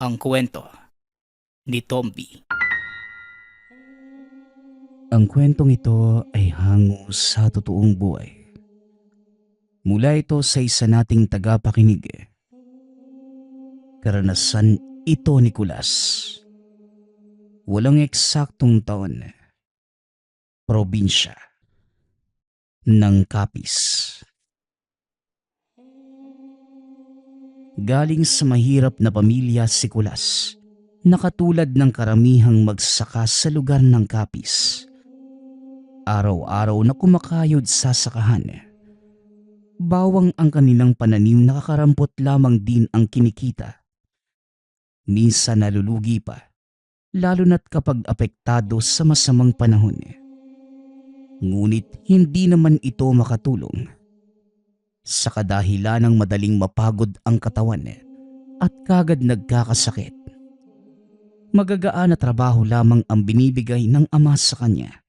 Ang kwento ni Tomby. Ang kwentong ito ay hango sa totoong buhay. Mula ito sa isa nating tagapakinig. Karanasan ito ni Kulas. Walang eksaktong taon. Probinsya ng Capiz. Galing sa mahirap na pamilya si Kulas, na katulad ng karamihang magsaka sa lugar ng Capiz. Araw-araw na kumakayod sa sakahan. Bawang ang kanilang pananim, nakakarampot lamang din ang kinikita. Minsan nalulugi pa, lalo na't kapag apektado sa masamang panahon. Ngunit hindi naman ito makatulong. Sa kadahilan ng madaling mapagod ang katawan at kagad nagkakasakit. Magagaan na trabaho lamang ang binibigay ng ama sa kanya.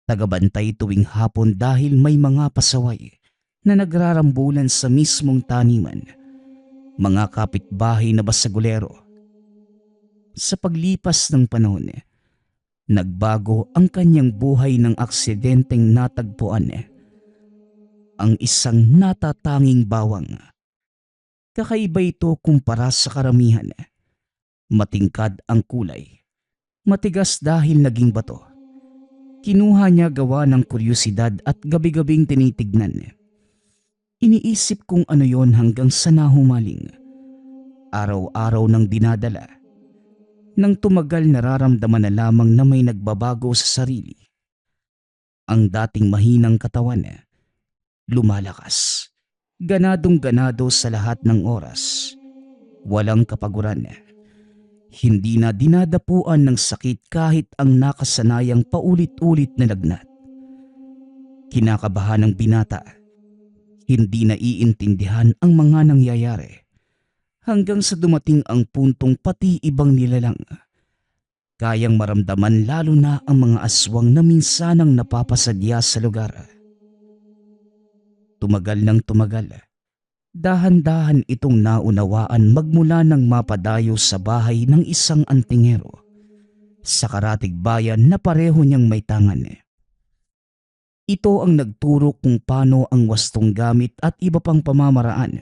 Tagabantay tuwing hapon dahil may mga pasaway na nagrarambulan sa mismong taniman, mga kapitbahay na basagulero. Sa paglipas ng panahon, nagbago ang kanyang buhay ng aksidenteng natagpuan ang isang natatanging bawang. Kakaiba ito kumpara sa karamihan. Matingkad ang kulay, matigas dahil naging bato. Kinuha niya gawa ng kuryosidad at gabi-gabing tinitignan. Iniisip kung ano yon hanggang sa nahumaling. Araw-araw nang dinadala. Nang tumagal, nararamdaman na lamang na may nagbabago sa sarili. Ang dating mahinang katawan, lumalakas. Ganadong-ganado sa lahat ng oras. Walang kapaguran. Hindi na dinadapuan ng sakit kahit ang nakasanayang paulit-ulit na lagnat. Kinakabahan ng binata. Hindi na iintindihan ang mga nangyayari. Hanggang sa dumating ang puntong pati ibang nilalang kayang maramdaman, lalo na ang mga aswang na minsanang napapasadya sa lugar. Tumagal ng tumagal. Dahan-dahan itong naunawaan magmula nang mapadayo sa bahay ng isang antingero sa karatig bayan na pareho niyang may tangan. Ito ang nagturo kung paano ang wastong gamit at iba pang pamamaraan.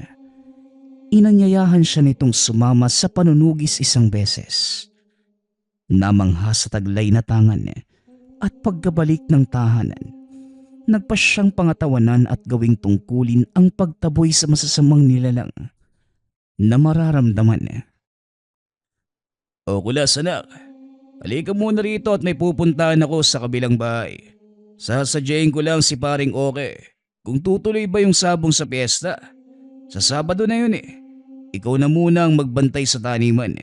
Inanyayahan siya nitong sumama sa panunugis isang beses. Namangha sa taglay na tangan at pagkabalik ng tahanan, nagpa siyang pangatawanan at gawing tungkulin ang pagtaboy sa masasamang nilalang na mararamdaman. O Kulas anak, halika muna rito at may pupuntahan ako sa kabilang bahay. Sasadyain ko lang si paring Oke kung tutuloy ba yung sabong sa piyesta. Sa Sabado na yun Ikaw na muna ang magbantay sa taniman.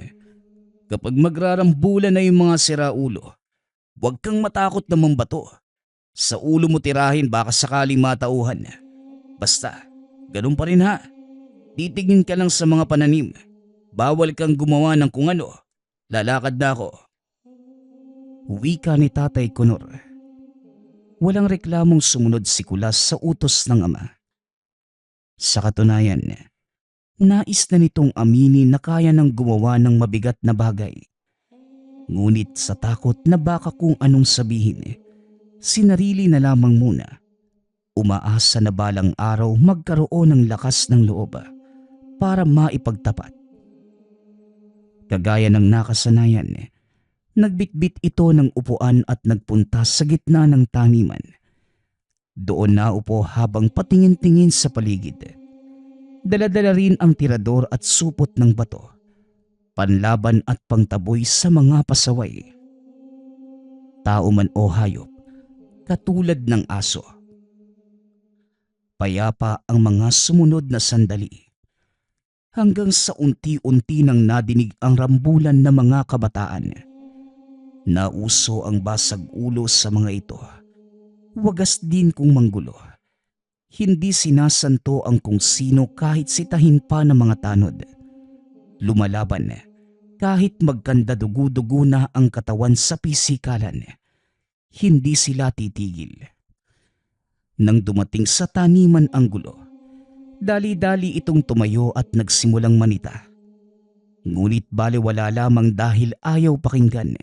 Kapag magrarambulan na yung mga siraulo, huwag kang matakot na mambato. Sa ulo mo tirahin, baka sakaling matauhan. Basta, ganun pa rin ha. Titigin ka lang sa mga pananim. Bawal kang gumawa ng kung ano. Lalakad na ako. Wika ni Tatay Kunor. Walang reklamong sumunod si Kulas sa utos ng ama. Sa katunayan, nais na nitong aminin na kaya nang gumawa ng mabigat na bagay. Ngunit sa takot na baka kung anong sabihin, sinarili na lamang muna. Umaasa na balang araw magkaroon ng lakas ng loob para maipagtapat. Kagaya ng nakasanayan, nagbitbit ito ng upuan at nagpunta sa gitna ng taniman. Doon naupo habang patingin-tingin sa paligid. Dala-dala rin ang tirador at supot ng bato, panlaban at pangtaboy sa mga pasaway. Tao man o hayop, katulad ng aso. Payapa ang mga sumunod na sandali. Hanggang sa unti-unti nang nadinig ang rambulan ng mga kabataan. Nauso ang basag ulo sa mga ito. Wagas din kung manggulo. Hindi sinasanto ang kung sino kahit sitahin pa ng mga tanod. Lumalaban kahit magkanda dugo-dugo na ang katawan sa pisikalan. Hindi sila titigil. Nang dumating sa taniman ang gulo, dali-dali itong tumayo at nagsimulang manita. Ngunit balewala lamang dahil ayaw pakinggan.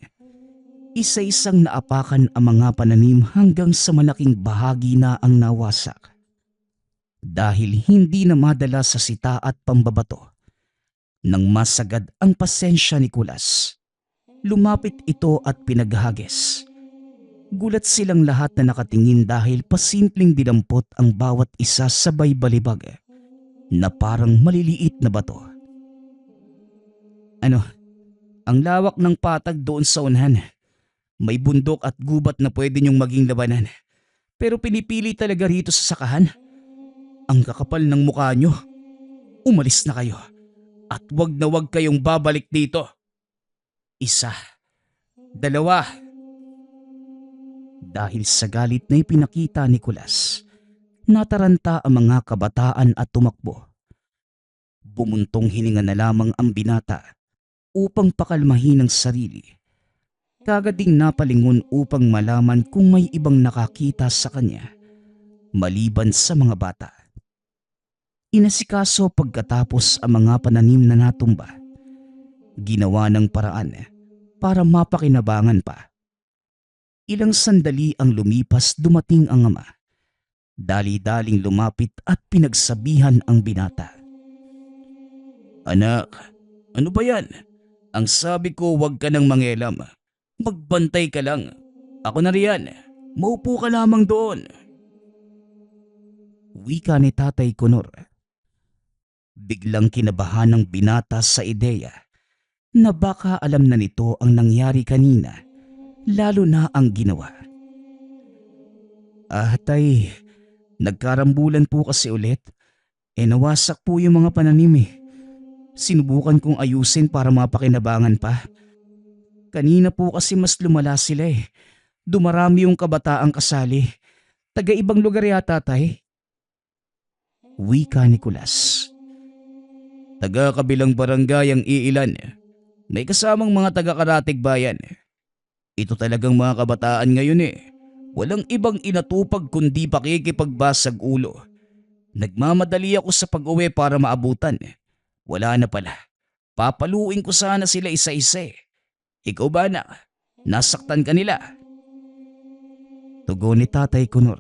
Isa-isang naapakan ang mga pananim hanggang sa malaking bahagi na ang nawasak. Dahil hindi na madala sa sita at pambabato. Nang masagad ang pasensya ni Kulas, lumapit ito at pinaghagis. Gulat silang lahat na nakatingin dahil pasimpleng dinampot ang bawat isa sabay balibag na parang maliliit na bato. Ano, ang lawak ng patag doon sa unahan. May bundok at gubat na pwede niyong maging labanan. Pero pinipili talaga rito sa sakahan. Ang kakapal ng mukha niyo. Umalis na kayo. At wag na wag kayong babalik dito. Isa. Dalawa. Dahil sa galit na ipinakita ni Kulas, nataranta ang mga kabataan at tumakbo. Bumuntong hininga na lamang ang binata upang pakalmahin ang sarili. Kagad ding napalingon upang malaman kung may ibang nakakita sa kanya maliban sa mga bata. Inasikaso pagkatapos ang mga pananim na natumba. Ginawa ng paraan para mapakinabangan pa. Ilang sandali ang lumipas, dumating ang ama. Dali-daling lumapit at pinagsabihan ang binata. Anak, ano ba yan? Ang sabi ko wag ka nang mangialam. Magbantay ka lang. Ako na riyan. Maupo ka lamang doon. Wika ni Tatay Kunor. Biglang kinabahan ng binata sa ideya na baka alam na nito ang nangyari kanina, lalo na ang ginawa. Tay, nagkarambulan po kasi ulit. Nawasak po yung mga pananim . Sinubukan kong ayusin para mapakinabangan pa. Kanina po kasi mas lumala sila . Dumarami yung kabataang kasali. Taga ibang lugar yata, Tay. Wika ni Kulas. Taga kabilang barangay ang iilan. May kasamang mga taga-Karatig Bayan. Ito talagang mga kabataan ngayon . Walang ibang inatupag kundi pakikipagbasag ulo. Nagmamadali ako sa pag-uwi para maabutan. Wala na pala. Papaluin ko sana sila isa-isa . Ikaw ba na? Nasaktan ka nila? Tugon ni Tatay Kunor.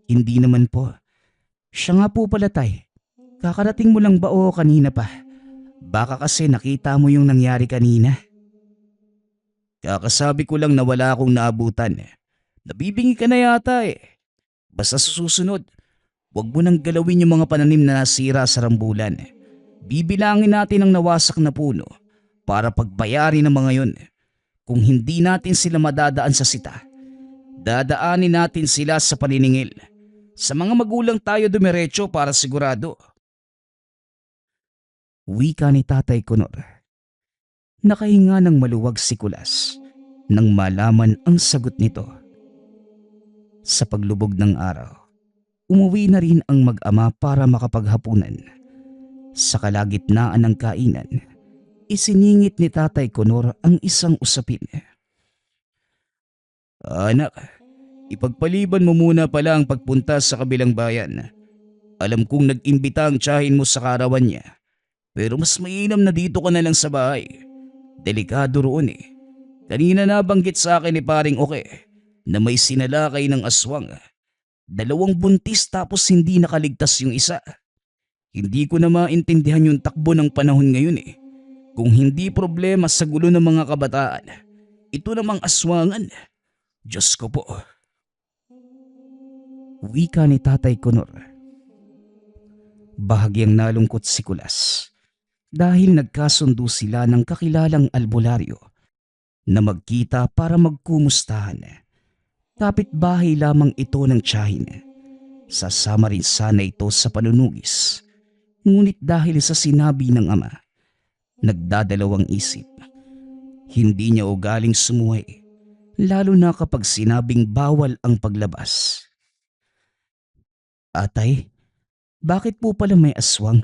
Hindi naman po. Siya nga po pala, Tay. Kakarating mo lang ba o kanina pa? Baka kasi nakita mo yung nangyari kanina. Kakasabi ko lang na wala akong naabutan . Nabibingi ka na yata . Basta sa susunod, huwag mo nang galawin yung mga pananim na nasira sa rambulan. Bibilangin natin ang nawasak na puno para pagbayarin ng mga yun. Kung hindi natin sila madadaan sa sita, dadaanin natin sila sa paniningil. Sa mga magulang tayo dumiretso para sigurado. Wika ni Tatay Kunor. Nakahinga ng maluwag si Kulas nang malaman ang sagot nito. Sa paglubog ng araw, umuwi na rin ang mag-ama para makapaghapunan. Sa kalagitnaan ng kainan, isiningit ni Tatay Kunor ang isang usapin. Anak, ipagpaliban mo muna pala ang pagpunta sa kabilang bayan. Alam kong nag-imbita ang tiyahin mo sa karawan niya. Pero mas mainam na dito ka na lang sa bahay. Delikado roon . Kanina nabanggit sa akin ni Paring Oke na may sinalakay ng aswang. 2 buntis tapos hindi nakaligtas yung isa. Hindi ko na maintindihan yung takbo ng panahon ngayon . Kung hindi problema sa gulo ng mga kabataan, ito namang aswangan. Diyos ko po. Wika ni Tatay Kunor. Bahagyang nalungkot si Kulas dahil nagkasundo sila ng kakilalang albularyo na magkita para magkumustahan. Kapitbahay lamang ito ng tiyahin. Sasama rin sana ito sa panunugis. Ngunit dahil sa sinabi ng ama, nagdadalawang isip. Hindi niya ugaling sumuhay, lalo na kapag sinabing bawal ang paglabas. Atay, bakit po pala may aswang?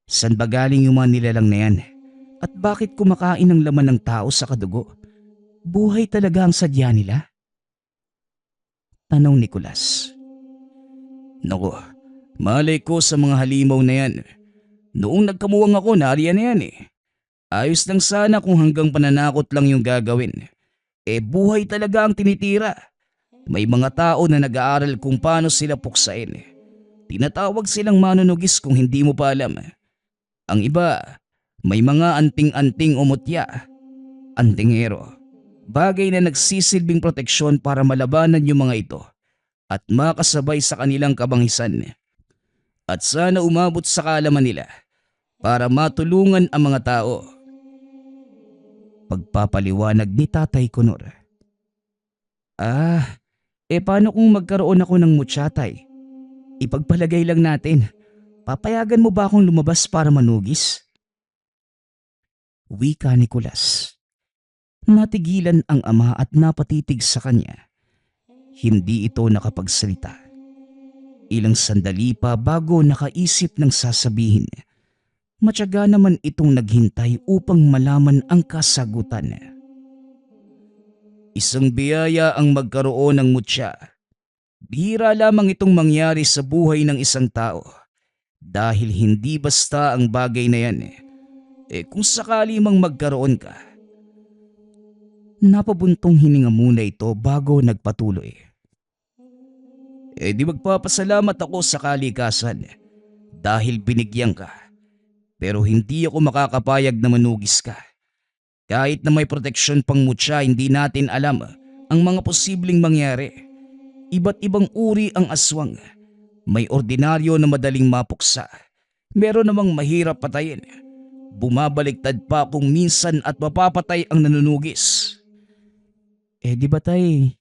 San ba galing yung mga nilalang na yan? At bakit kumakain ng laman ng tao sa kadugo? Buhay talaga ang sadya nila? Tanong ni Kulas. Naku, malay ko sa mga halimaw na yan. Noong nagkamuwang ako, nariyan na yan eh. Ayos lang sana kung hanggang pananakot lang yung gagawin. Buhay talaga ang tinitira. May mga tao na nag-aaral kung paano sila puksain. Tinatawag silang manunugis kung hindi mo pa alam. Ang iba, may mga anting-anting o mutya. Antingero. Bagay na nagsisilbing proteksyon para malabanan yung mga ito at makasabay sa kanilang kabangisan. At sana umabot sa kaalaman nila para matulungan ang mga tao. Pagpapaliwanag ni Tatay Kunor. Paano kung magkaroon ako ng mutsatay? Ipagpalagay lang natin. Papayagan mo ba akong lumabas para manugis? Wika ni Kulas. Natigilan ang ama at napatitig sa kanya. Hindi ito nakapagsalita. Ilang sandali pa bago nakaisip ng sasabihin. Matyaga naman itong naghintay upang malaman ang kasagutan. Isang biyaya ang magkaroon ng mutya. Bihira lamang itong mangyari sa buhay ng isang tao. Dahil hindi basta ang bagay na yan. Kung sakali mang magkaroon ka. Napabuntong hininga muna ito bago nagpatuloy. Di magpapasalamat ako sa kalikasan dahil binigyan ka. Pero hindi ako makakapayag na manugis ka. Kahit na may proteksyon pang mutya, hindi natin alam ang mga posibleng mangyari. Iba't ibang uri ang aswang. May ordinaryo na madaling mapuksa. Meron namang mahirap patayin. Bumabaliktad pa kung minsan at mapapatay ang nanunugis. Di ba tay,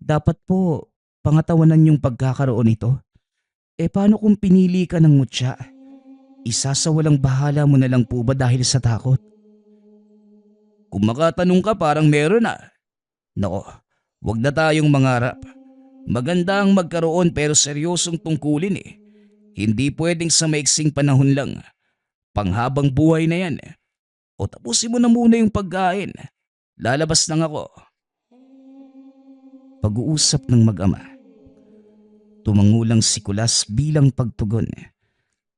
dapat po pangatawanan yung pagkakaroon nito? Paano kung pinili ka ng mutya? Isasawalang bahala mo na lang po ba dahil sa takot? Kung makatanong ka parang meron na. Nako, wag na tayong mangarap. Maganda ang magkaroon pero seryosong tungkulin eh. Hindi pwedeng sa maiksing panahon lang. Panghabang buhay na yan. O tapusin mo na muna yung pagkain. Lalabas lang ako. Pag-uusap ng mag-ama. Tumangulang si Kulas bilang pagtugon.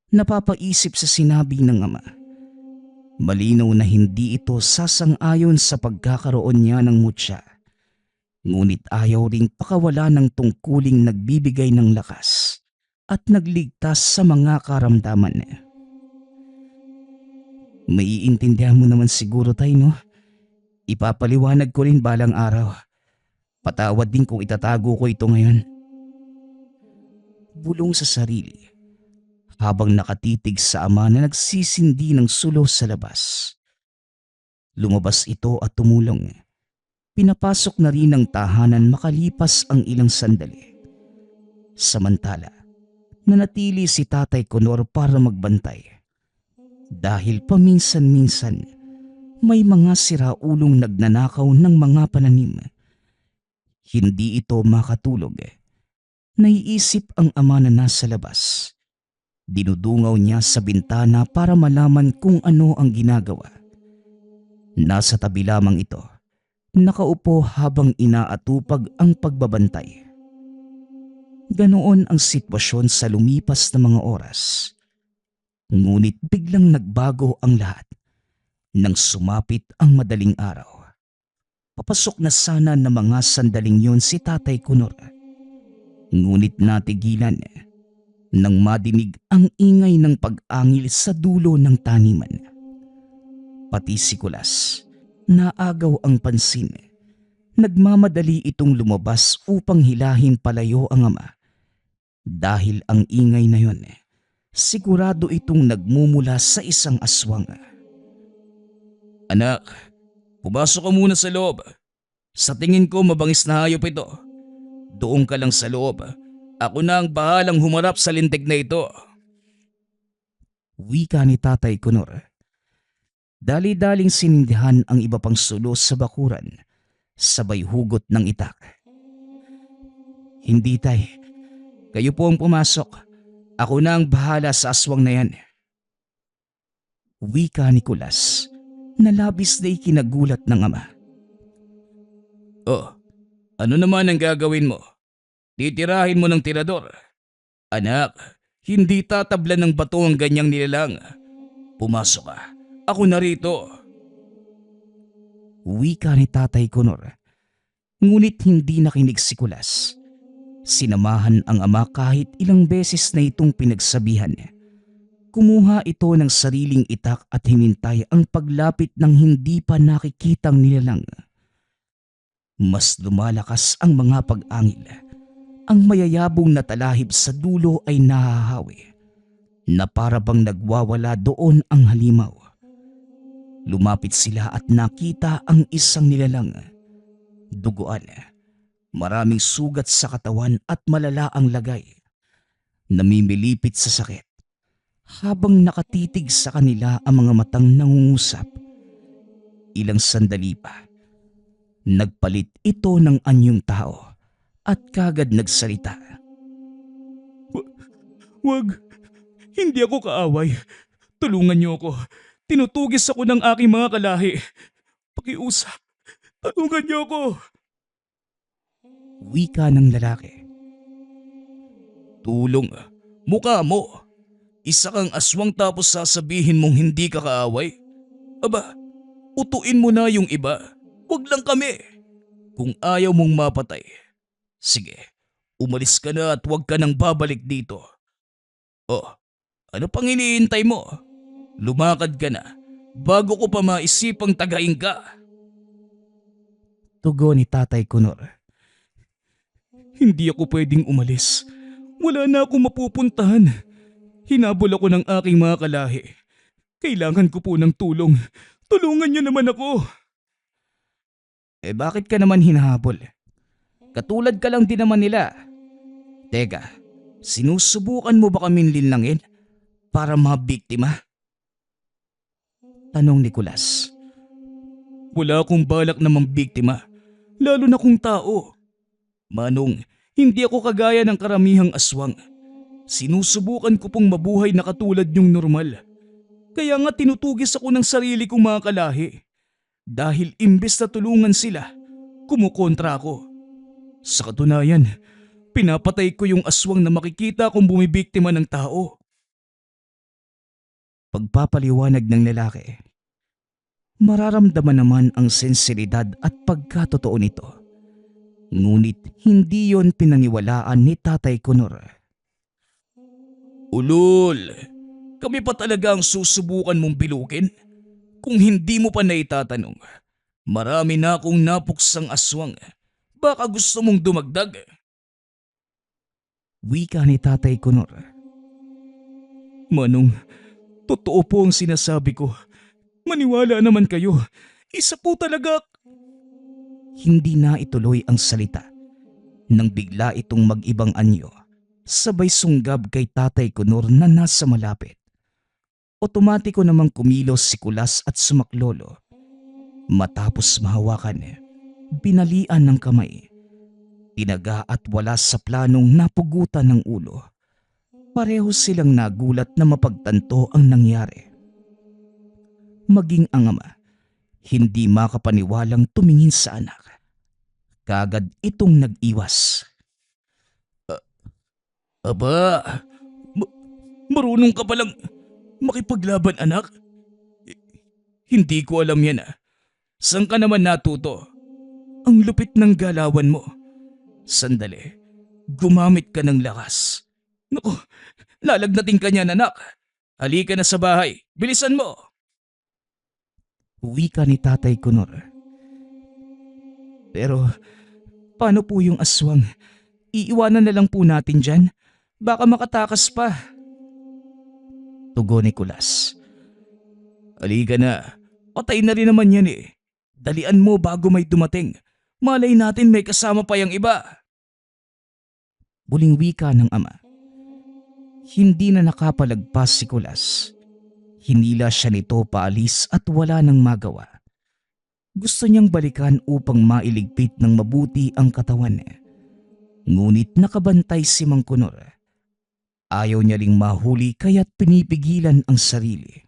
Napapaisip sa sinabi ng ama. Malinaw na hindi ito sasang-ayon sa pagkakaroon niya ng mutya. Ngunit ayaw ring pakawala ng tungkuling nagbibigay ng lakas at nagligtas sa mga karamdaman. Maiintindihan mo naman siguro tayo, no? Ipapaliwanag ko rin balang araw. Patawad din kung itatago ko ito ngayon. Bulong sa sarili habang nakatitig sa ama na nagsisindi ng sulo sa labas. Lumabas ito at tumulong. Pinapasok na rin ang tahanan makalipas ang ilang sandali. Samantala, nanatili si Tatay Kunor para magbantay. Dahil paminsan-minsan, may mga siraulong nagnanakaw ng mga pananim. Hindi ito makatulog. Naiisip ang ama na nasa labas. Dinudungaw niya sa bintana para malaman kung ano ang ginagawa. Nasa tabi lamang ito. Nakaupo habang inaatupag ang pagbabantay. Ganoon ang sitwasyon sa lumipas na mga oras. Ngunit biglang nagbago ang lahat nang sumapit ang madaling araw. Papasok na sana ng mga sandaling yon si Tatay Kunor. Ngunit natigilan nang madinig ang ingay ng pag-angil sa dulo ng taniman. Pati si Kulas, naagaw ang pansin. Nagmamadali itong lumabas upang hilahin palayo ang ama. Dahil ang ingay na yon, sigurado itong nagmumula sa isang aswang. Anak, pumasok ka muna sa loob. Sa tingin ko mabangis na hayop ito. Doon ka lang sa loob. Ako na ang bahalang humarap sa lintik na ito. Wika ni Tatay Kunor. Dali-daling sinindihan ang iba pang sulo sa bakuran, sabay hugot ng itak. Hindi tay, kayo po ang pumasok. Ako na ang bahala sa aswang na yan. Wika ni Kulas, na labis na ikinagulat ng ama. Oh, ano naman ang gagawin mo? Titirahin mo ng tirador. Anak, hindi tatablan ng bato ang ganyang nilalang. Pumasok ka. Ako narito. Wika ni Tatay Conor. Ngunit hindi nakinig si Kulas. Sinamahan ang ama kahit ilang beses na itong pinagsabihan. Kumuha ito ng sariling itak at hinintay ang paglapit ng hindi pa nakikitang nilalang. Mas lumalakas ang mga pag-angil. Ang mayayabong na talahib sa dulo ay nahahawi, na para bang nagwawala doon ang halimaw. Lumapit sila at nakita ang isang nilalang. Duguan, maraming sugat sa katawan at malala ang lagay. Namimilipit sa sakit. Habang nakatitig sa kanila ang mga matang nangungusap. Ilang sandali pa, nagpalit ito ng anyong tao at kagad nagsalita. Wag. Hindi ako kaaway. Tulungan niyo ako. Tinutugis ako ng aking mga kalahi. Pakiusap. Tulungan niyo ako. Wika ng lalaki. Tulong? Mukha mo. Isa kang aswang tapos sasabihin mong hindi ka kaaway? Aba, utuin mo na yung iba. Huwag lang kami. Kung ayaw mong mapatay, sige, umalis ka na at huwag ka nang babalik dito. Oh, ano pang iniintay mo? Lumakad ka na bago ko pa maisipang tagain ka. Tugon ni Tatay Conor. Hindi ako pwedeng umalis. Wala na akong mapupuntahan. Hinabol ako ng aking mga kalahi. Kailangan ko po ng tulong. Tulungan niyo naman ako. Bakit ka naman hinahabol? Katulad ka lang din naman nila. Teka, sinusubukan mo ba kaming linlangin para mabiktima? Tanong ni Kulas. Wala akong balak na mambiktima, lalo na kung tao. Manong, hindi ako kagaya ng karamihang aswang. Sinusubukan ko pong mabuhay na katulad yung normal. Kaya nga tinutugis ako ng sarili kong mga kalahi. Dahil imbes na tulungan sila, kumukontra ako. Sa katunayan, pinapatay ko yung aswang na makikita kung bumibiktima ng tao. Pagpapaliwanag ng lalaki. Mararamdaman naman ang sensibilidad at pagkatotoo nito. Ngunit hindi yon pinaniwalaan ni Tatay Conor. Ulol, kami pa talaga ang susubukan mong bilugin? Kung hindi mo pa naitatanong, marami na akong napuksang aswang. Baka gusto mong dumagdag? Wika ni Tatay Conor. Manong, totoo po ang sinasabi ko. Maniwala naman kayo. Isa po talaga. Hindi na ituloy ang salita nang bigla itong mag-ibang anyo, sabay sunggab kay Tatay Conor na nasa malapit. Otomatiko namang kumilos si Kulas at sumaklolo. Matapos mahawakan, binalian ng kamay. Tinaga at wala sa planong napugutan ng ulo. Pareho silang nagulat na mapagtanto ang nangyari. Maging ang ama, hindi makapaniwalang tumingin sa anak. Kagad itong nag-iwas. Aba, marunong ka palang makipaglaban, anak? Hindi ko alam yan ah. Saan ka naman natuto? Ang lupit ng galawan mo. Sandali, gumamit ka ng lakas. Naku, lalagnating ka niyan, anak. Halika na sa bahay, bilisan mo. Wika ni Tatay Conor. Pero paano po yung aswang? Iiwanan na lang po natin dyan? Baka makatakas pa. Tugon ni Kulas. Halika na, patay na rin naman yan eh. Dalian mo bago may dumating. Malay natin may kasama pa yung iba. Muling wika ng ama. Hindi na nakapalagpas si Kulas. Hinila siya nito paalis at wala nang magawa. Gusto niyang balikan upang mailigpit ng mabuti ang katawan niya. Ngunit nakabantay si Mang Conor. Ayaw niya ring mahuli kaya't pinipigilan ang sarili.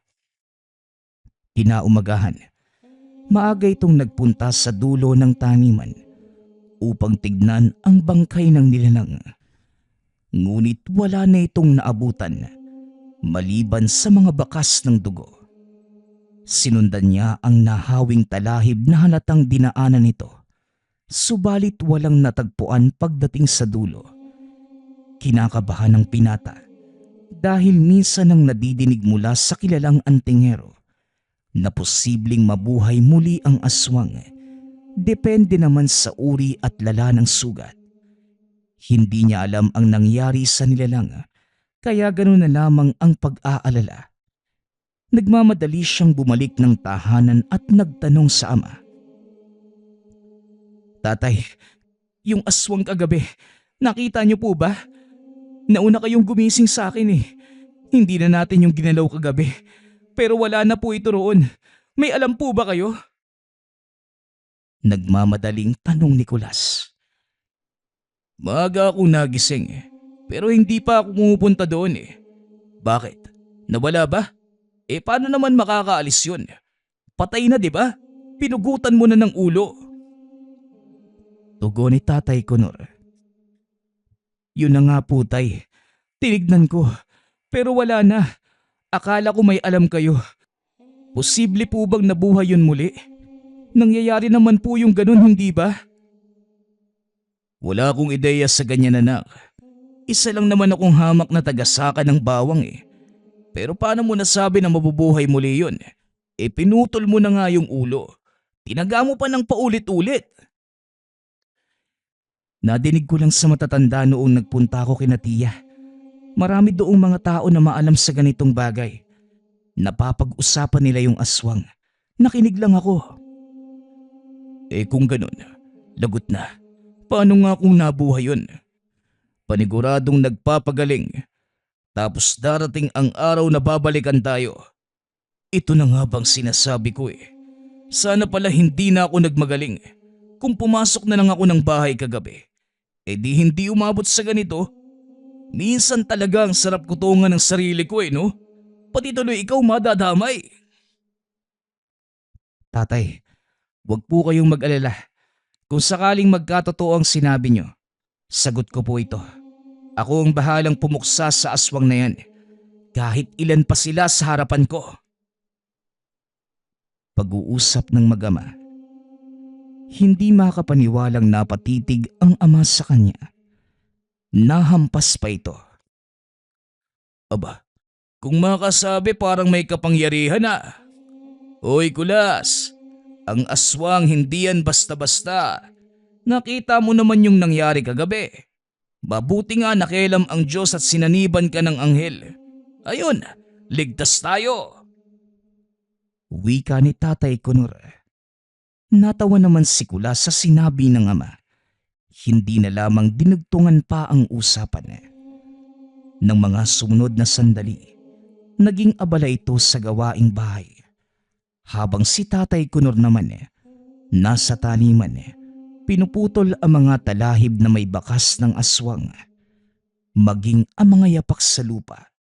Kinaumagahan, maaga itong nagpunta sa dulo ng taniman upang tignan ang bangkay ng nilalang. Ngunit wala na itong naabutan maliban sa mga bakas ng dugo. Sinundan niya ang nahawing talahib na halatang dinaanan nito. Subalit walang natagpuan pagdating sa dulo. Kinakabahan ng pinata dahil minsan nang nadidinig mula sa kilalang antingero na posibleng mabuhay muli ang aswang. Depende naman sa uri at lala ng sugat. Hindi niya alam ang nangyari sa nilalang, kaya ganoon na lamang ang pag-aalala. Nagmamadali siyang bumalik ng tahanan at nagtanong sa ama. "Tatay, yung aswang kagabi, nakita niyo po ba? Nauna kayong gumising sa akin eh. Hindi na natin yung ginalaw kagabi. Pero wala na po ito roon. May alam po ba kayo?" Nagmamadaling tanong ni Kulas. Maaga akong nagising pero hindi pa ako pumupunta doon eh. Bakit? Nawala ba? Paano naman makakaalis yun? Patay na, di ba? Pinugutan mo na ng ulo. Tugon ni Tatay Kunor. "Yun na nga po, tay. Tinignan ko pero wala na. Akala ko may alam kayo. Posible po bang nabuhay yun muli? Nangyayari naman po yung ganun, hindi ba?" Wala akong ideya sa ganyan, anak. Isa lang naman akong hamak na tagasaka ng bawang eh. Pero paano mo nasabi na mabubuhay muli yun? Pinutol mo na nga yung ulo. Tinaga mo pa ng paulit-ulit. Nadinig ko lang sa matatanda noong nagpunta ako kina tiya. Marami doong mga tao na maalam sa ganitong bagay. Napapag-usapan nila yung aswang. Nakinig lang ako. Kung ganun, lagot na. Paano nga kung nabuhay yun? Paniguradong nagpapagaling. Tapos darating ang araw na babalikan tayo. Ito na nga bang sinasabi ko eh. Sana pala hindi na ako nagmagaling. Kung pumasok na lang ako ng bahay kagabi, di hindi umabot sa ganito. Minsan talaga ang sarap kutungan ng sarili ko no? Pati tuloy ikaw madadamay. Tatay, wag po kayong mag-alala. Kung sakaling magkatotoo ang sinabi nyo, sagot ko po ito. Ako ang bahalang pumuksa sa aswang na yan. Kahit ilan pa sila sa harapan ko. Pag-uusap ng mag-ama. Hindi makapaniwalang napatitig ang ama sa kanya. Nahampas pa ito. Aba, kung makasabi parang may kapangyarihan na. Hoy Kulas, ang aswang hindi yan basta-basta. Nakita mo naman yung nangyari kagabi. Mabuti nga nakialam ang Diyos at sinaniban ka ng anghel. Ayun, ligtas tayo. Wika ni Tatay Kunor. Natawa naman si Kulas sa sinabi ng ama. Hindi na lamang dinugtungan pa ang usapan. Nang mga sumunod na sandali, naging abala ito sa gawaing bahay. Habang si Tatay Kunor naman nasa taniman, pinuputol ang mga talahib na may bakas ng aswang, maging ang mga yapak sa lupa.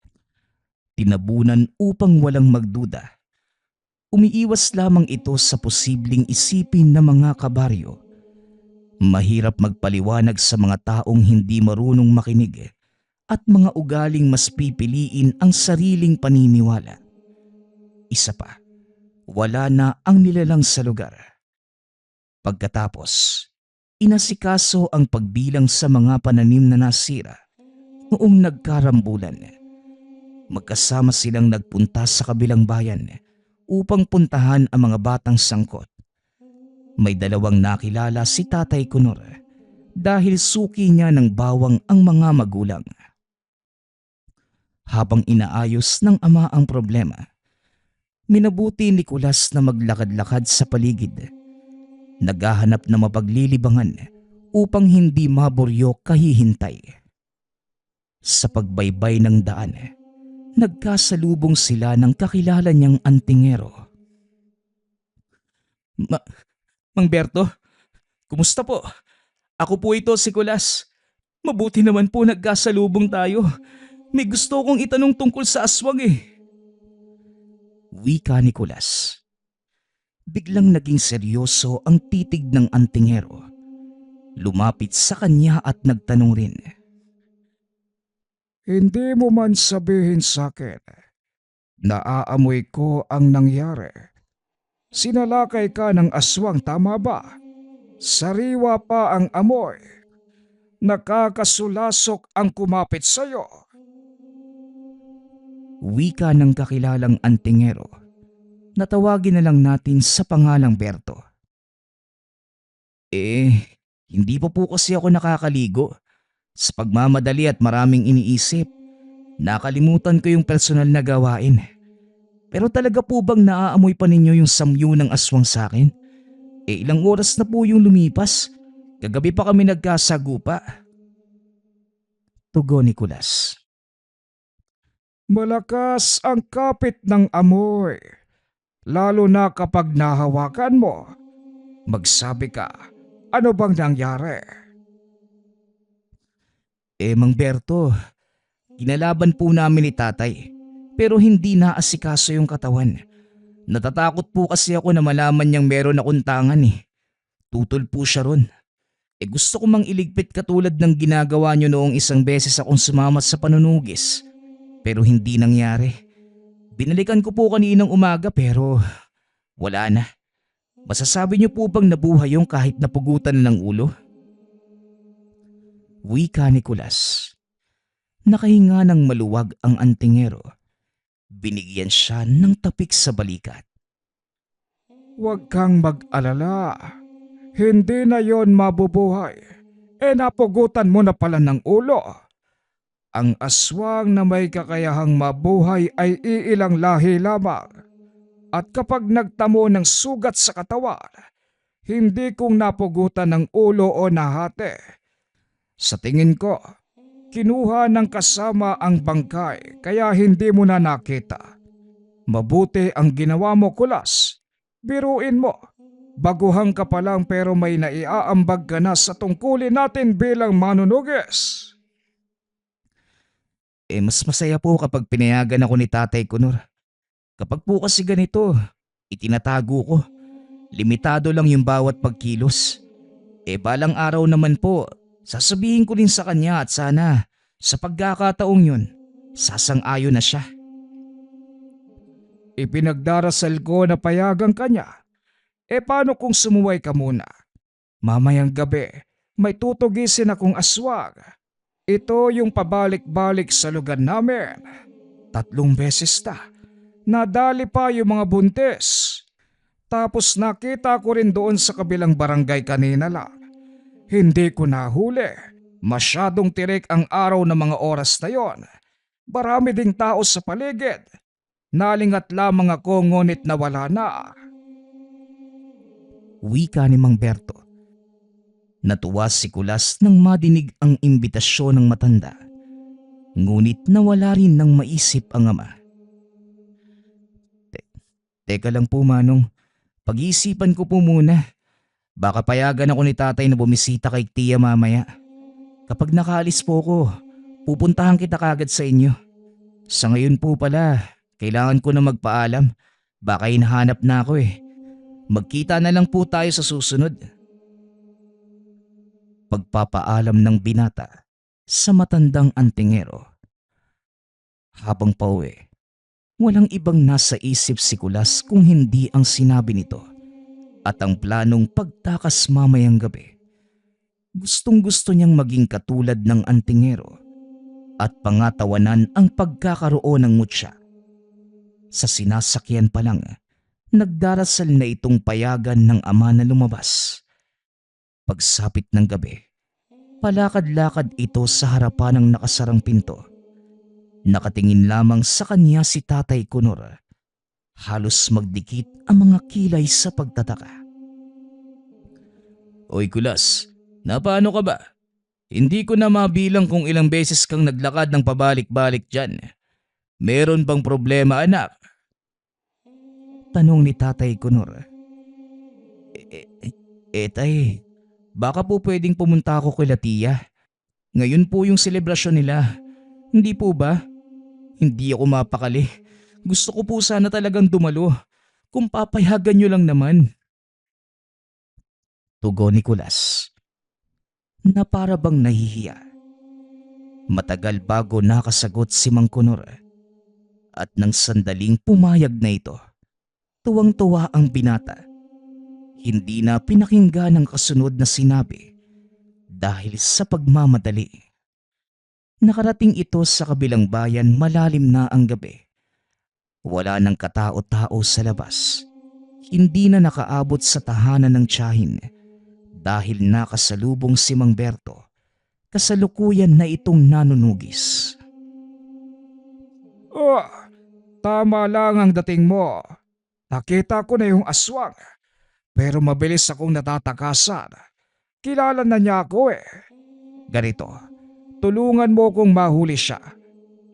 Tinabunan upang walang magduda. Umiiwas lamang ito sa posibleng isipin ng mga kabaryo. Mahirap magpaliwanag sa mga taong hindi marunong makinig at mga ugaling mas pipiliin ang sariling paniniwala. Isa pa, wala na ang nilalang sa lugar. Pagkatapos, inasikaso ang pagbilang sa mga pananim na nasira noong nagkarambulan. Magkasama silang nagpunta sa kabilang bayan upang puntahan ang mga batang sangkot. May dalawang nakilala si Tatay Kunor dahil suki niya ng bawang ang mga magulang. Habang inaayos ng ama ang problema, minabuti ni Kulas na maglakad-lakad sa paligid. Naghahanap na mapaglilibangan upang hindi maburyo kahihintay. Sa pagbaybay ng daan, nagkasalubong sila ng kakilala niyang antingero. Mang Berto, kumusta po? Ako po ito si Kulas. Mabuti naman po nagkasalubong tayo. May gusto kong itanong tungkol sa aswang Wika ni Kulas. Biglang naging seryoso ang titig ng antingero. Lumapit sa kanya at nagtanong rin. Hindi mo man sabihin sa akin, naaamoy ko ang nangyari Sinalakay ka ng aswang, tama ba? Sariwa pa ang amoy. Nakakasulasok ang kumapit sa'yo. Wika ng kakilalang antingero na tawagin na lang natin sa pangalang Berto. Hindi pa po kasi ako nakakaligo. Sa pagmamadali at maraming iniisip, nakalimutan ko yung personal na gawain. Pero talaga po bang naaamoy pa ninyo yung samyu ng aswang sa akin? Ilang oras na po yung lumipas. Kagabi pa kami nagkasagupa. Tugon ni Kulas. Malakas ang kapit ng amoy. Lalo na kapag nahawakan mo. Magsabi ka, ano bang nangyari? Mang Berto, kinalaban po namin ni tatay. Pero hindi naasikaso yung katawan. Natatakot po kasi ako na malaman niyang meron akong tangan eh. Tutol po siya ron. Gusto ko mang iligpit katulad ng ginagawa niyo noong isang beses akong sumama sa panunugis. Pero hindi nangyari. Binalikan ko po kaninang umaga pero wala na. Masasabi niyo po bang nabuhay yung kahit napugutan ng ulo? Wika ni Kulas. Nakahinga ng maluwag ang antingero. Binigyan siya ng tapik sa balikat. Huwag kang mag-alala. Hindi na yon mabubuhay. Napugutan mo na pala ng ulo. Ang aswang na may kakayahang mabuhay ay iilang lahi lamang. At kapag nagtamo ng sugat sa katawan, hindi kong napugutan ng ulo o nahati. Sa tingin ko, kinuha ng kasama ang bangkay kaya hindi mo na nakita. Mabuti ang ginawa mo, Kulas. Biruin mo, baguhan ka pa lang pero may naiaambag ka na sa tungkulin natin bilang manunugis. Mas masaya po kapag pinayagan ako ni Tatay Kunor. Kapag po kasi ganito, itinatago ko. Limitado lang yung bawat pagkilos. Balang araw naman po, sasabihin ko rin sa kanya at sana sa pagkakataong yun, sasang-ayon na siya. Ipinagdarasal ko na payagan kanya. Paano kung sumuway ka muna? Mamayang gabi, may tutugisin akong aswang. Ito yung pabalik-balik sa lugar namin. 3 beses na. Nadali pa yung mga buntis. Tapos nakita ko rin doon sa kabilang barangay kanina lang. Hindi ko nahuli. Masyadong tirik ang araw ng mga oras na yon. Marami ding tao sa paligid. Nalingat lamang ako ngunit nawala na. Wika ni Mang Berto. Natuwa si Kulas nang madinig ang imbitasyon ng matanda. Ngunit nawala rin ng maisip ang ama. Teka lang po Manong, pag-iisipan ko po muna. Baka payagan ako ni tatay na bumisita kay Tia mamaya. Kapag nakaalis po ko, pupuntahan kita kagad sa inyo. Sa ngayon po pala, kailangan ko na magpaalam. Baka hinahanap na ako eh. Magkita na lang po tayo sa susunod. Pagpapaalam ng binata sa matandang antingero. Habang pauwi, walang ibang nasa isip si Kulas kung hindi ang sinabi nito at ang planong pagtakas mamayang gabi. Gustong-gusto niyang maging katulad ng antingero at pangatawanan ang pagkakaroon ng mutya. Sa sinasakyan pa lang, nagdarasal na itong payagan ng ama na lumabas. Pagsapit ng gabi, palakad-lakad ito sa harapan ng nakasarang pinto. Nakatingin lamang sa kanya si Tatay Kunor. Halos magdikit ang mga kilay sa pagtataka. Oy Kulas, napaano ka ba? Hindi ko na mabilang kung ilang beses kang naglakad ng pabalik-balik dyan. Meron bang problema anak? Tanong ni Tatay Kunor. Tay, baka po pwedeng pumunta ako kay Tia. Ngayon po yung selebrasyon nila. Hindi po ba? Hindi ako mapakali. Gusto ko po sana talagang dumalo. Kung papayagan nyo lang naman. Tugon ni Kulas na para bang nahihiya. Matagal bago nakasagot si Mang Kunor at nang sandaling pumayag na ito, Tuwang-tuwa ang binata. Hindi na pinakinggan ang kasunod na sinabi dahil sa pagmamadali. Nakarating ito sa kabilang bayan, malalim na ang gabi. Wala nang katao-tao sa labas. Hindi na nakaabot sa tahanan ng tiyahin dahil nakasalubong si Mang Berto. Kasalukuyan na itong nanunugis. Oh, tama lang ang dating mo. Nakita ko na yung aswang, pero mabilis akong natatakasan. Kilala na niya ako eh. Ganito, tulungan mo kong mahuli siya.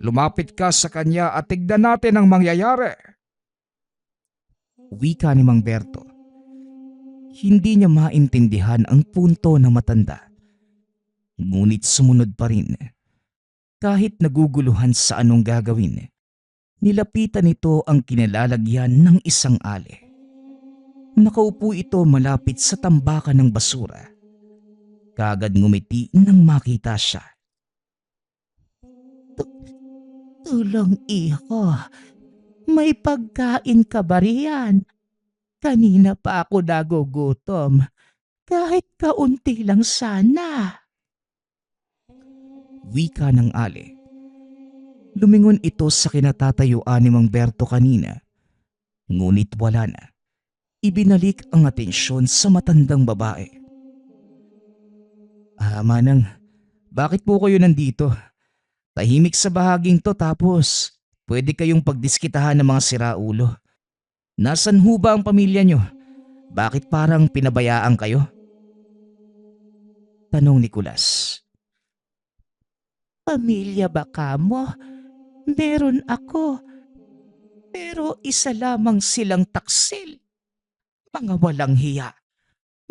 Lumapit ka sa kanya at tignan natin ang mangyayari. Wika ni Mang Berto. Hindi niya maintindihan ang punto ng matanda. Ngunit sumunod pa rin. Kahit naguguluhan sa anong gagawin, nilapitan nito ang kinalalagyan ng isang ali. Nakaupo ito malapit sa tambakan ng basura. Kaagad ngumiti nang makita siya. Tulong iho, may pagkain ka ba riyan? Kanina pa ako nagugutom, kahit kaunti lang sana. Wika ng ali. Lumingon ito sa kinatatayuan ni Mang Berto kanina, ngunit wala na. Ibinalik ang atensyon sa matandang babae. Manang, bakit po kayo nandito? Tahimik sa bahaging to tapos pwede kayong pagdiskitahan ng mga siraulo. Nasaan ho ba ang pamilya nyo? Bakit parang pinabayaan kayo? Tanong ni Kulas. Pamilya ba kamo? Meron ako. Pero isa lamang silang taksil. Mga walang hiya.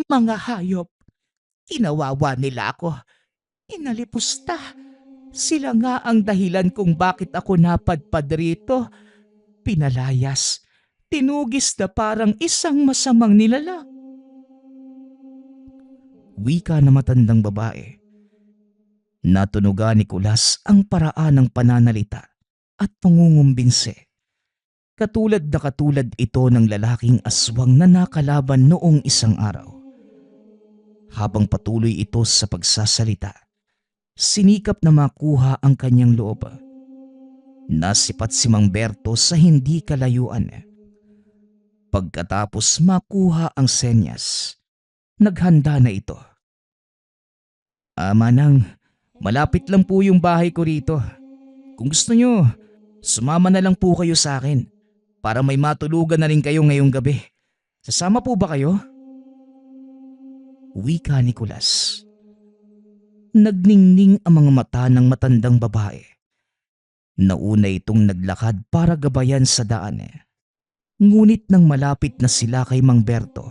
Mga hayop. Kinawawa nila ako. Inalipusta. Sila nga ang dahilan kung bakit ako napadpad rito. Pinalayas. Tinugis na parang isang masamang nilalang. Wika na matandang babae. Natunugan ni Kulas ang paraan ng pananalita at pangungumbinse. Katulad ito ng lalaking aswang na nakalaban noong isang araw. Habang patuloy ito sa pagsasalita, sinikap na makuha ang kanyang loob. Nasipat si Mang Berto sa hindi kalayuan. Pagkatapos makuha ang senyas, naghanda na ito. Manang, malapit lang po yung bahay ko rito. Kung gusto nyo, sumama na lang po kayo sa akin para may matulugan na rin kayo ngayong gabi. Sasama po ba kayo? Wika ni Kulas. Nagningning ang mga mata ng matandang babae. Nauna itong naglakad para gabayan sa daan. Ngunit nang malapit na sila kay Mang Berto,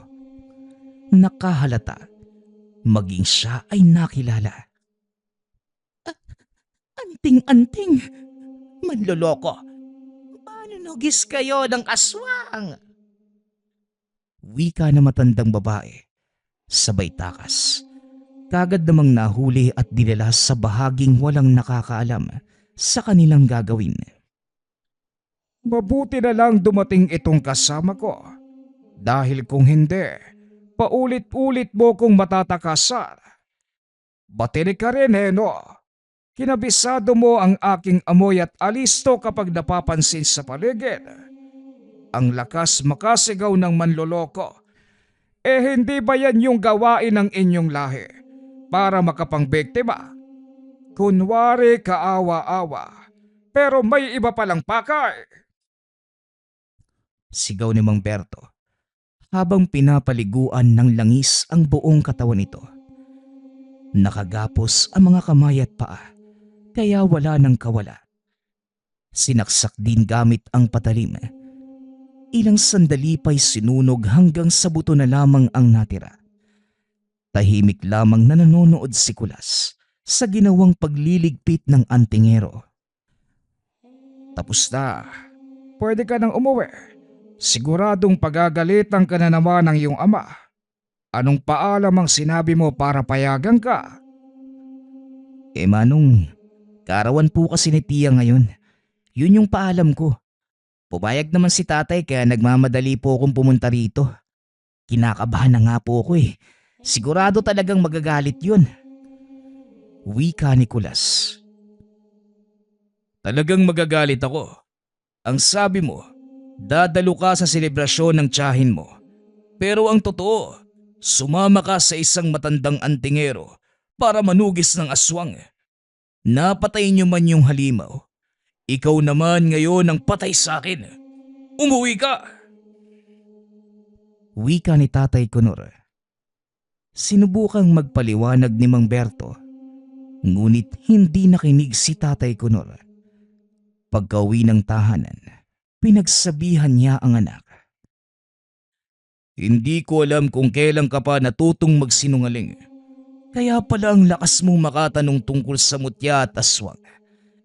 nakahalata, maging siya ay nakilala. Anting-anting, manloloko. Manunugis kayo ng aswang. Wika na matandang babae, sabay takas. Kagad namang nahuli at dinala sa bahaging walang nakakaalam sa kanilang gagawin. Mabuti na lang dumating itong kasama ko. Dahil kung hindi, paulit-ulit mo kong matatakasan. Batili ka rin no? Kinabisado mo ang aking amoy at alisto kapag napapansin sa paligid. Ang lakas makasigaw ng manloloko. Hindi ba yan yung gawain ng inyong lahi para makapangbiktima? Kunwari kaawa-awa, pero may iba palang pakay. Sigaw ni Mang Berto habang pinapaliguan ng langis ang buong katawan nito. Nakagapos ang mga kamay at paa, kaya wala nang kawala. Sinaksak din gamit ang patalim. Ilang sandali pa'y sinunog hanggang sa buto na lamang ang natira. Tahimik lamang na nanonood si Kulas sa ginawang pagliligpit ng antingero. Tapos na. Pwede ka nang umuwi. Siguradong pagagalitan ka na naman ng iyong ama. Anong paalam ang sinabi mo para payagan ka? Manong, karawan po kasi ni Tia ngayon. Yun yung paalam ko. Pumayag naman si tatay kaya nagmamadali po akong pumunta rito. Kinakabahan na nga po ako eh. Sigurado talagang magagalit yun. Wika ni Kulas. Talagang magagalit ako. Ang sabi mo, dadalo ka sa selebrasyon ng tiyahin mo. Pero ang totoo, sumama ka sa isang matandang antingero para manugis ng aswang. Napatay niyo man yung halimaw. Ikaw naman ngayon ang patay sa akin. Umuwi ka! Wika ni Tatay Kunor. Sinubukang magpaliwanag ni Mang Berto, ngunit hindi nakinig si Tatay Kunor. Pagka-uwi ng tahanan, pinagsabihan niya ang anak. Hindi ko alam kung kailan ka pa natutong magsinungaling. Kaya pala ang lakas mong makatanong tungkol sa mutya at aswang.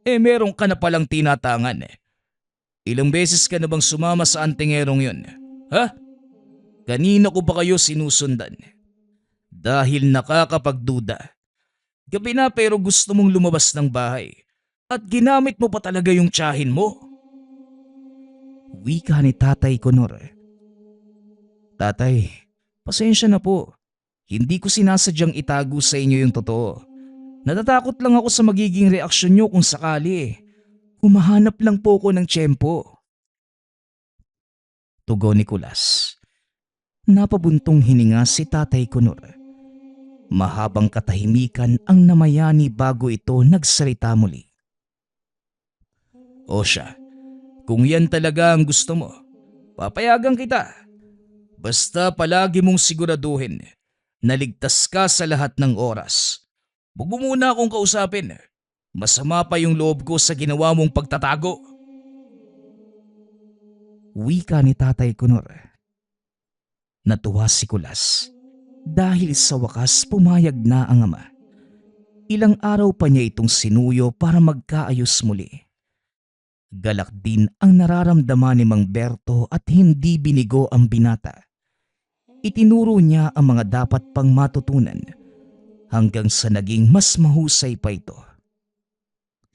Meron ka na palang tinatangan. Ilang beses ka na bang sumama sa antingerong yun? Ha? Kanina ko pa kayo sinusundan? Dahil nakakapagduda. Gabi na pero gusto mong lumabas ng bahay. At ginamit mo pa talaga yung tiyahin mo. Wika ni Tatay Kunor. Tatay, pasensya na po. Hindi ko sinasadyang itago sa inyo yung totoo. Natatakot lang ako sa magiging reaksyon nyo kung sakali. Humahanap lang po ako ng tiyempo. Tugon ni Kulas. Napabuntong hininga si Tatay Kunor. Mahabang katahimikan ang namayani bago ito nagsalita muli. O siya, kung yan talaga ang gusto mo, papayagan kita. Basta palagi mong siguraduhin na ligtas ka sa lahat ng oras. Huwag mo muna akong kausapin. Masama pa yung loob ko sa ginawa mong pagtatago. Wika ni Tatay Kunor. Natuwa si Kulas dahil sa wakas pumayag na ang ama. Ilang araw pa niya itong sinuyo para magkaayos muli. Galak din ang nararamdaman ni Mang Berto at hindi binigo ang binata. Itinuro niya ang mga dapat pang matutunan hanggang sa naging mas mahusay pa ito.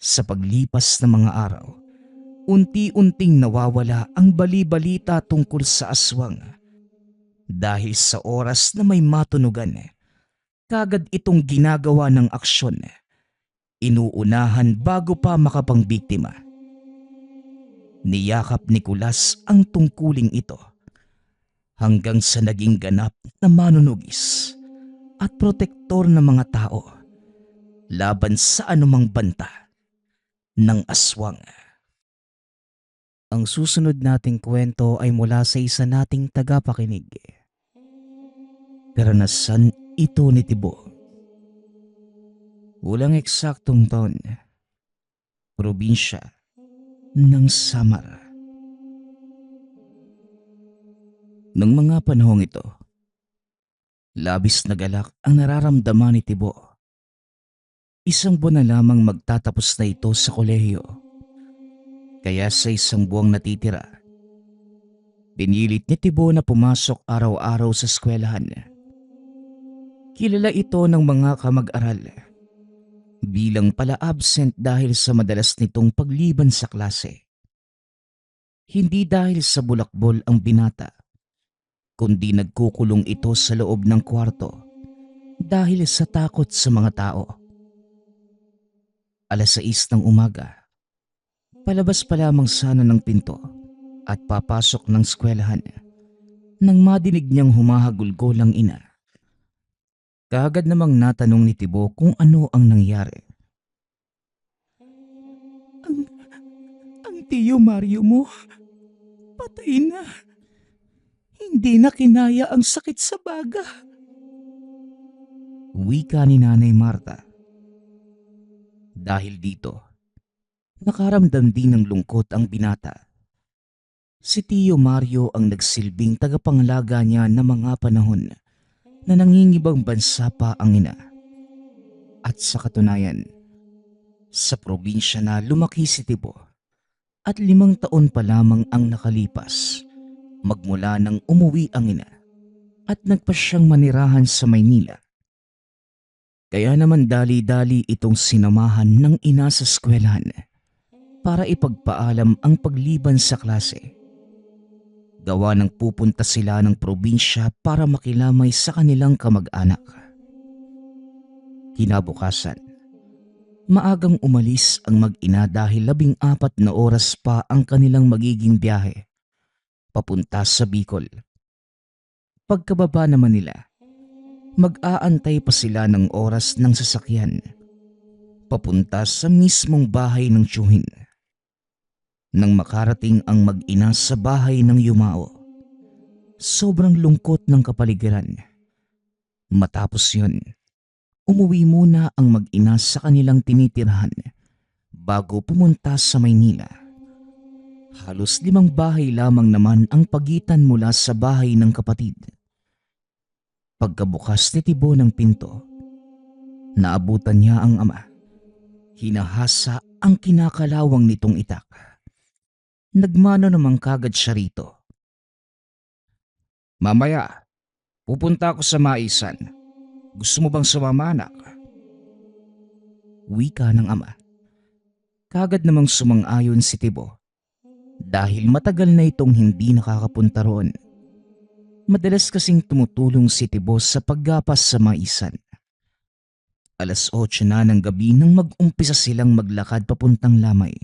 Sa paglipas ng mga araw, unti-unting nawawala ang bali-balita tungkol sa aswang. Dahil sa oras na may matunugan, kagad itong ginagawa ng aksyon. Inuunahan bago pa makapangbiktima. Niyakap ni Kulas ang tungkuling ito hanggang sa naging ganap na manunugis at protektor ng mga tao laban sa anumang banta ng aswang. Ang susunod nating kwento ay mula sa isa nating tagapakinig. Karanasan ito ni Tibo. Walang eksaktong taon. Probinsya ng Samar. Nang mga panahong ito, labis na galak ang nararamdaman ni Tibo. Isang buwan na lamang magtatapos na ito sa kolehiyo. Kaya sa isang buwang natitira, pinilit ni Tibo na pumasok araw-araw sa eskwelahan. Kilala ito ng mga kamag-aral bilang pala absent dahil sa madalas nitong pagliban sa klase. Hindi dahil sa bulakbol ang binata, kundi nagkukulong ito sa loob ng kwarto dahil sa takot sa mga tao. 6:00 ng umaga, palabas pa lamang sana ng pinto at papasok ng eskwelahan nang madinig niyang humahagulgol ang ina. Kaagad namang natanong ni Tibo kung ano ang nangyari. Ang tiyo Mario mo, patay na. Hindi na kinaya ang sakit sa baga. Wika ni Nanay Marta. Dahil dito, nakaramdam din ng lungkot ang binata. Si Tiyo Mario ang nagsilbing tagapangalaga niya ng mga panahon na nangingibang bansa pa ang ina. At sa katunayan, sa probinsya na lumaki si Tibo at 5 taon pa lamang ang nakalipas magmula nang umuwi ang ina at nagpa siyang manirahan sa Maynila. Kaya naman dali-dali itong sinamahan ng ina sa eskwelahan para ipagpaalam ang pagliban sa klase. Gawa ng pupunta sila ng probinsya para makilamay sa kanilang kamag-anak. Kinabukasan, maagang umalis ang mag-ina dahil 14 na oras pa ang kanilang magiging biyahe papunta sa Bicol. Pagkababa naman nila, mag-aantay pa sila ng oras ng sasakyan papunta sa mismong bahay ng tiyuhin. Nang makarating ang mag-ina sa bahay ng yumao, sobrang lungkot ng kapaligiran. Matapos yun, umuwi muna ang mag-ina sa kanilang tinitirhan bago pumunta sa Maynila. Halos 5 bahay lamang naman ang pagitan mula sa bahay ng kapatid. Pagkabukas ni Tibo ng pinto, naabutan niya ang ama. Hinahasa ang kinakalawang nitong itak. Nagmano namang kagad siya rito. Mamaya, pupunta ako sa Maisan. Gusto mo bang sumama, anak? Wika ng ama. Kagad namang sumang-ayon si Tibo dahil matagal na itong hindi nakakapunta roon. Madalas kasing tumutulong si Tibo sa paggapas sa Maisan. 8:00 na ng gabi nang mag-umpisa silang maglakad papuntang Lamay.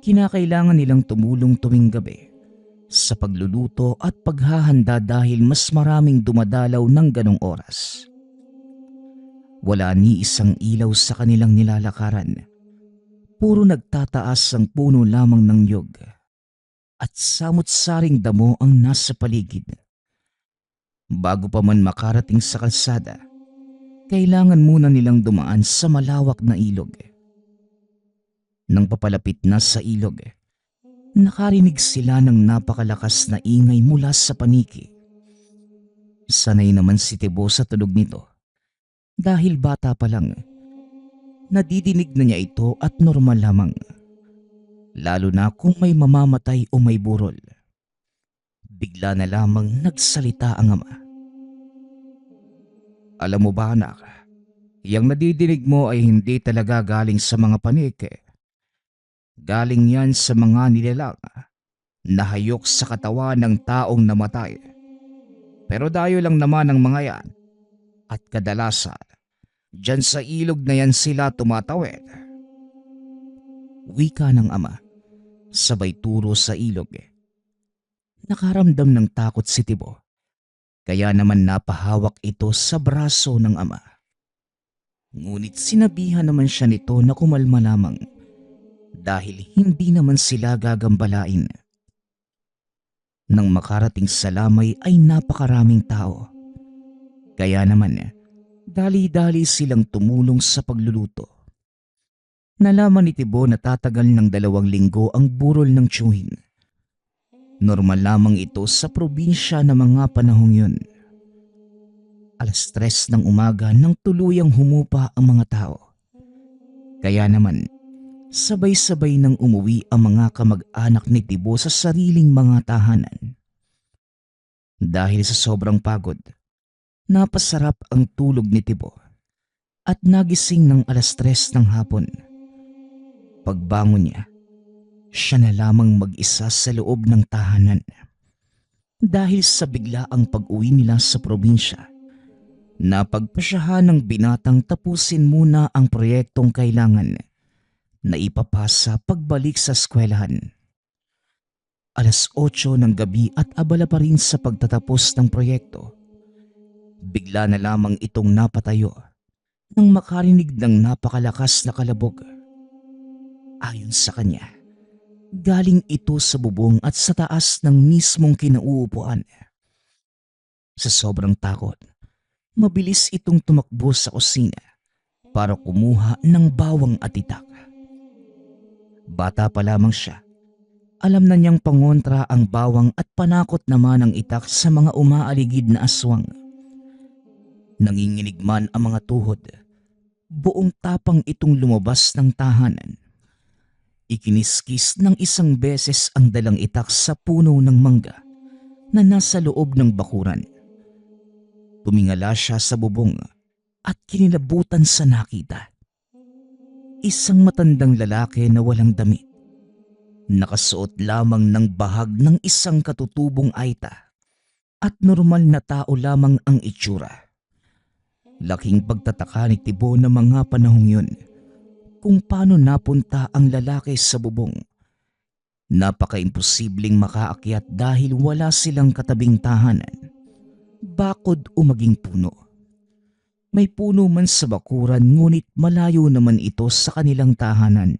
Kinakailangan nilang tumulong tuwing gabi sa pagluluto at paghahanda dahil mas maraming dumadalaw ng ganong oras. Wala ni isang ilaw sa kanilang nilalakaran. Puro nagtataas ang puno lamang ng niyog at samot-saring damo ang nasa paligid. Bago pa man makarating sa kalsada, kailangan muna nilang dumaan sa malawak na ilog. Nang papalapit na sa ilog, nakarinig sila ng napakalakas na ingay mula sa paniki. Sanay naman si Tibo sa tunog nito dahil bata pa lang. Nadidinig na niya ito at normal lamang, lalo na kung may mamamatay o may burol. Bigla na lamang nagsalita ang ama. Alam mo ba, anak, yang nadidinig mo ay hindi talaga galing sa mga paniki. Galing yan sa mga nilalang na hayok sa katawan ng taong namatay. Pero dayo lang naman ang mga yan at kadalasan, dyan sa ilog na yan sila tumatawid. Wika ng ama, sabay turo sa ilog. Nakaramdam ng takot si Tibo, kaya naman napahawak ito sa braso ng ama. Ngunit sinabihan naman siya nito na kumalma lamang dahil hindi naman sila gagambalain. Nang makarating sa Lamay ay napakaraming tao. Kaya naman, dali-dali silang tumulong sa pagluluto. Nalaman ni Tibo na tatagal ng 2 linggo ang burol ng tiyuhin. Normal lamang ito sa probinsya na mga panahong yun. 3:00 ng umaga nang tuluyang humupa ang mga tao. Kaya naman, sabay-sabay nang umuwi ang mga kamag-anak ni Tibo sa sariling mga tahanan. Dahil sa sobrang pagod, napasarap ang tulog ni Tibo at nagising ng 3:00 ng hapon. Pagbangon niya, siya na lamang mag-isa sa loob ng tahanan. Dahil sa biglaang pag-uwi nila sa probinsya, napagpasyahan ng binatang tapusin muna ang proyektong kailangan na ipapasa pagbalik sa eskwelahan. 8:00 ng gabi at abala pa rin sa pagtatapos ng proyekto. Bigla na lamang itong napatayo nang makarinig ng napakalakas na kalabog. Ayon sa kanya, galing ito sa bubong at sa taas ng mismong kinauupuan. Sa sobrang takot, mabilis itong tumakbo sa kusina para kumuha ng bawang at itak. Bata pa lamang siya, alam na niyang pangontra ang bawang at panakot naman ang itak sa mga umaaligid na aswang. Nanginginig man ang mga tuhod, buong tapang itong lumabas ng tahanan. Ikiniskis ng 1 beses ang dalang itak sa puno ng mangga na nasa loob ng bakuran. Tumingala siya sa bubong at kinilabutan sa nakita. Isang matandang lalaki na walang damit Nakasuot lamang ng bahag ng isang katutubong aita at normal na tao lamang ang itsura. Laking pagtataka ni Tibo na mga panahong yun kung paano napunta ang lalaki sa bubong. Napaka-imposibleng makaakyat dahil wala silang katabing tahanan, bakod o maging puno. May puno man sa bakuran ngunit malayo naman ito sa kanilang tahanan.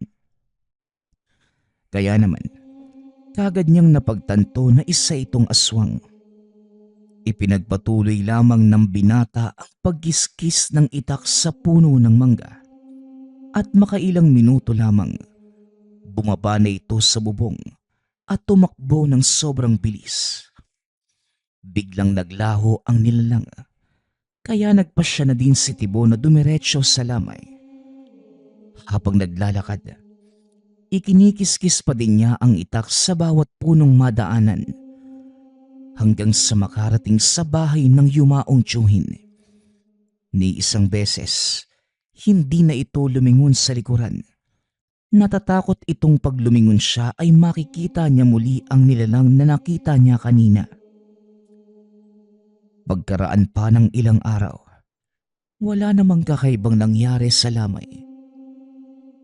Kaya naman, kagad niyang napagtanto na isa itong aswang. Ipinagpatuloy lamang ng binata ang pagkiskis ng itak sa puno ng mangga. At makailang minuto lamang, bumaba na ito sa bubong at tumakbo ng sobrang bilis. Biglang naglaho ang nilalang, kaya nagpasya na din si Tibo na dumiretso sa lamay. Habang naglalakad, ikinikiskis pa din niya ang itak sa bawat punong madaanan hanggang sa makarating sa bahay ng yumaong tiyuhin. Ni isang beses, hindi na ito lumingon sa likuran. Natatakot itong pag lumingon siya ay makikita niya muli ang nilalang na nakita niya kanina. Pagkaraan pa ng ilang araw, wala namang kakaibang nangyari sa lamay.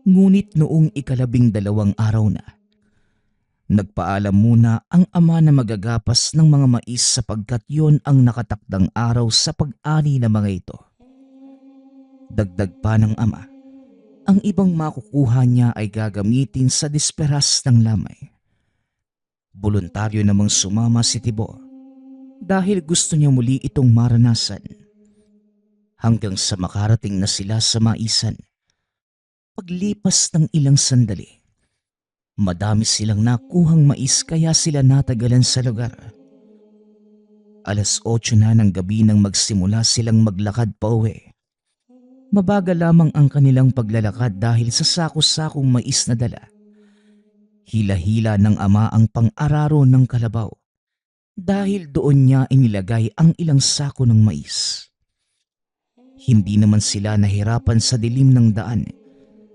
Ngunit noong 12 araw na, nagpaalam muna ang ama na magagapas ng mga mais sapagkat yon ang nakatakdang araw sa pag-ani ng mga ito. Dagdag pa ng ama, ang ibang makukuha niya ay gagamitin sa disperas ng lamay. Voluntaryo namang sumama si Tibo dahil gusto niya muli itong maranasan. Hanggang sa makarating na sila sa maisan. Paglipas ng ilang sandali, madami silang nakuhang mais kaya sila natagalan sa lugar. 8:00 na ng gabi nang magsimula silang maglakad pa uwi. Mabagal lamang ang kanilang paglalakad dahil sa sako-sakong mais na dala. Hila-hila ng ama ang pang-araro ng kalabaw dahil doon niya inilagay ang ilang sako ng mais. Hindi naman sila nahirapan sa dilim ng daan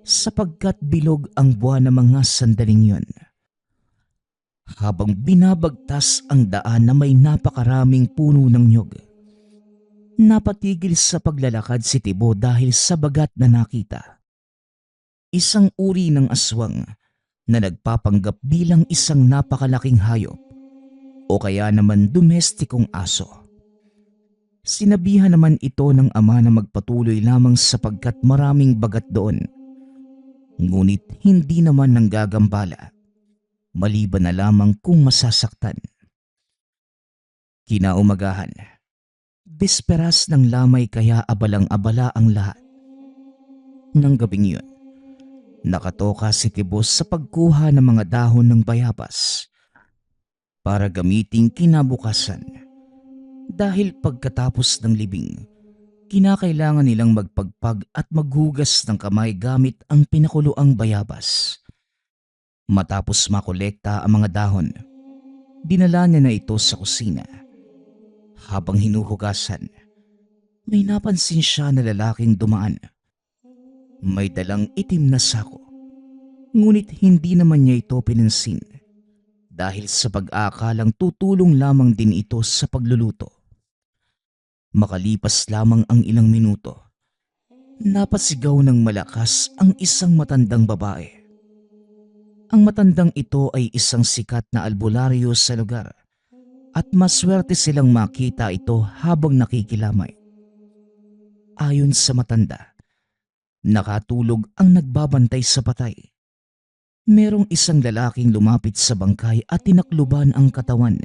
sapagkat bilog ang buwan ng mga sandaling yun. Habang binabagtas ang daan na may napakaraming puno ng nyog, napatigil sa paglalakad si Tibo dahil sa bagat na nakita. Isang uri ng aswang na nagpapanggap bilang isang napakalaking hayop o kaya naman domestikong aso. Sinabihan naman ito ng ama na magpatuloy lamang sapagkat maraming bagat doon. Ngunit hindi naman nanggagambala, maliban na lamang kung masasaktan. Kinaumagahan, bisperas ng lamay kaya abalang-abala ang lahat. Nang gabing yun, nakatoka si Tibos sa pagkuha ng mga dahon ng bayabas para gamiting kinabukasan. Dahil pagkatapos ng libing, kinakailangan nilang magpagpag at maghugas ng kamay gamit ang pinakuluang bayabas. Matapos makolekta ang mga dahon, dinala niya na ito sa kusina. Habang hinuhugasan, may napansin siya na lalaking dumaan. May dalang itim na sako, ngunit hindi naman niya ito pinansin dahil sa pag-aakalang tutulong lamang din ito sa pagluluto. Makalipas lamang ang ilang minuto, napasigaw ng malakas ang isang matandang babae. Ang matandang ito ay isang sikat na albularyo sa lugar at maswerte silang makita ito habang nakikilamay. Ayon sa matanda, nakatulog ang nagbabantay sa patay. Merong isang lalaking lumapit sa bangkay at tinakluban ang katawan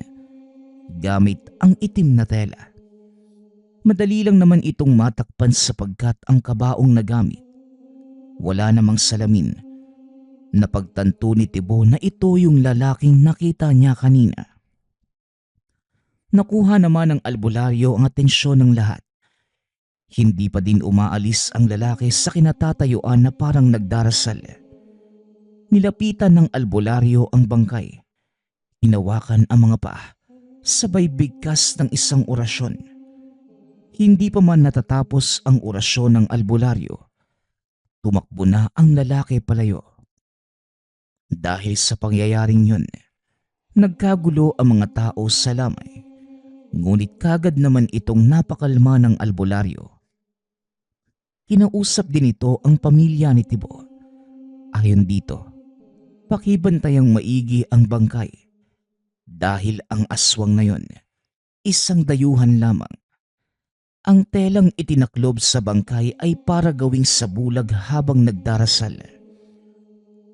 gamit ang itim na tela. Madali lang naman itong matakpan sapagkat ang kabaong nagamit, wala namang salamin. Napagtanto ni Tibo na ito yung lalaking nakita niya kanina. Nakuha naman ng albularyo ang atensyon ng lahat. Hindi pa din umaalis ang lalaki sa kinatatayuan na parang nagdarasal. Nilapitan ng albularyo ang bangkay. Hinawakan ang mga paa, sabay bigkas ng isang orasyon. Hindi pa man natatapos ang orasyon ng albularyo, tumakbo na ang lalaki palayo. Dahil sa pangyayaring yun, nagkagulo ang mga tao sa lamay. Ngunit kagad naman itong napakalma ng albularyo. Kinausap din ito ang pamilya ni Tibo. Ayon dito, pakibantayang maigi ang bangkay dahil ang aswang na yon, isang dayuhan lamang. Ang telang itinaklob sa bangkay ay para gawing sabulag habang nagdarasal.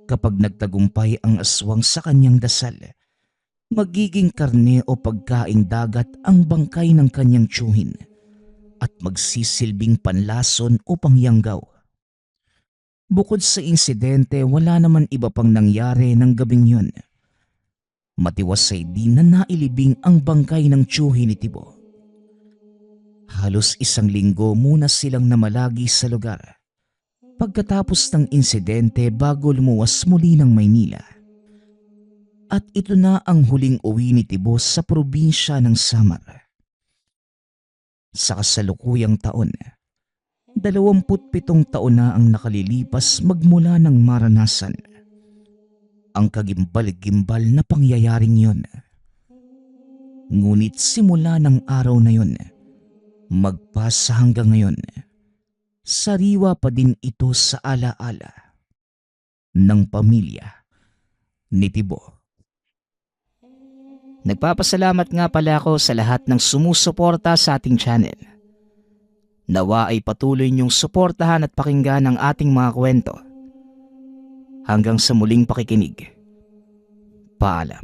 Kapag nagtagumpay ang aswang sa kanyang dasal, magiging karne o pagkaing dagat ang bangkay ng kanyang tiyuhin at magsisilbing panlason o pangyanggaw. Bukod sa insidente, wala naman iba pang nangyari ng gabing yun. Matiwasay din na nailibing ang bangkay ng tiyuhin ni Tibo. Halos 1 linggo muna silang namalagi sa lugar. Pagkatapos ng insidente bago lumuwas muli ng Maynila. At ito na ang huling uwi ni Tibo sa probinsya ng Samar. Sa kasalukuyang taon, 27 taon na ang nakalilipas magmula ng maranasan ang kagimbal-gimbal na pangyayaring yon. Ngunit simula ng araw na yon, magpasa hanggang ngayon, sariwa pa din ito sa alaala ng pamilya ni Tibo. Nagpapasalamat nga pala ako sa lahat ng sumusuporta sa ating channel. Nawa ay patuloy niyong suportahan at pakinggan ang ating mga kwento. Hanggang sa muling pakikinig. Paalam.